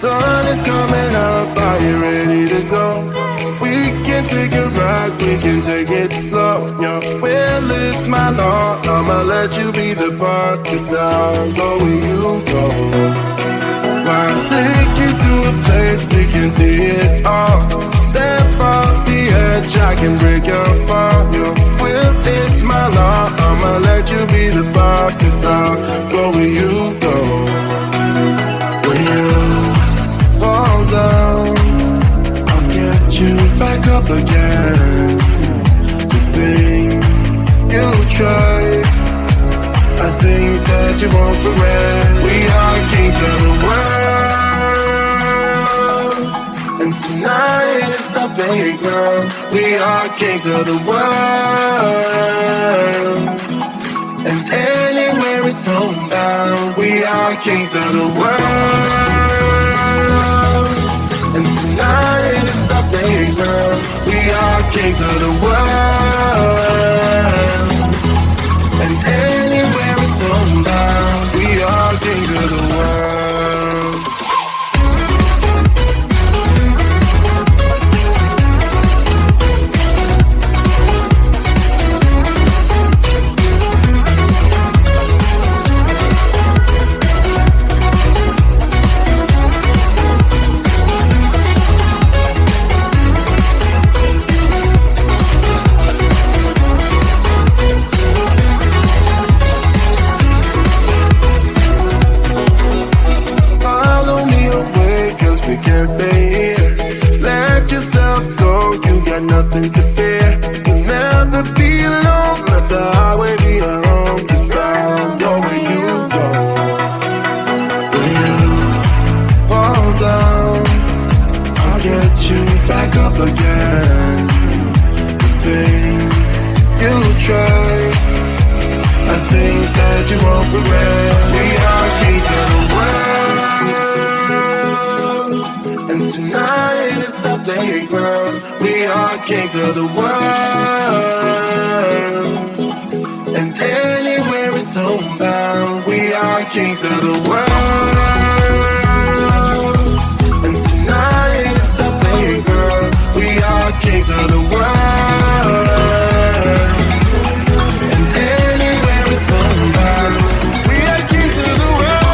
sun is coming up, are you ready to go? We can take a ride, we can take it slow. Yo, well, it's my law, I'ma let you be the boss, 'cause I'll go where you go. I'll take you to a place we can see it all. Step off the edge, I can break your fall. Yo, well, it's my law, I'ma let you be the boss, 'cause I'll go where you go. When you fall down, I'll get you back up again. The things you try are things that you won't regret. We are kings of the world, and tonight is our playground. We are kings of the world, and anywhere it's homebound. We are kings of the world, and tonight is our playground. We are kings of the world, and anywhere it's homebound. We are kings of the world. Nothing to fear. You'll never be alone. Let the highway be your home. 'Cause I'll go where you go. When you fall down, I'll get you back up again. The things you try are things that you won't regret. We are kings of the world, and tonight is our playground. We are kings of the world, and anywhere it's homebound. We are kings of the world, and tonight it's our playground. We are kings of the world, and anywhere it's homebound. We are kings of the world.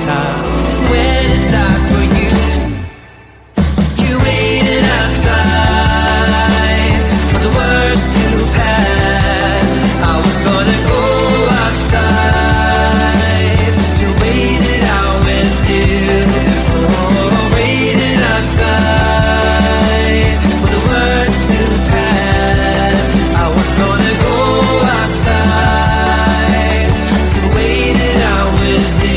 time when it's time for you. You waited outside for the words to pass. I was gonna go outside to wait it out with you. Oh, waiting outside for the words to pass. I was gonna go outside to wait it out with you.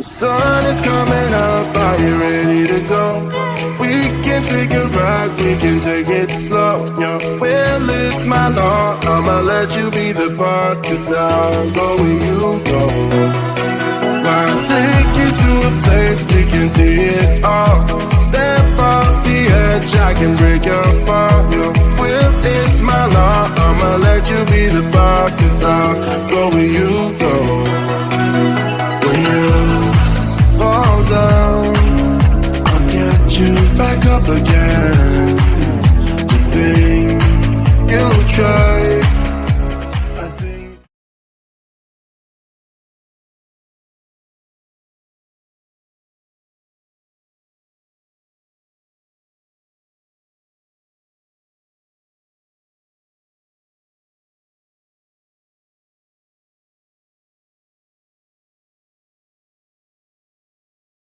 The sun is coming up, are you ready to go? We can take a ride, we can take it slow, yo. Well, it's my law, I'ma let you be the boss, 'cause I'll go where you go. I'll take you to a place we can see it all. Step off the edge, I can break your fall, yo. Well, it's my law, I'ma let you be the boss, 'cause I'll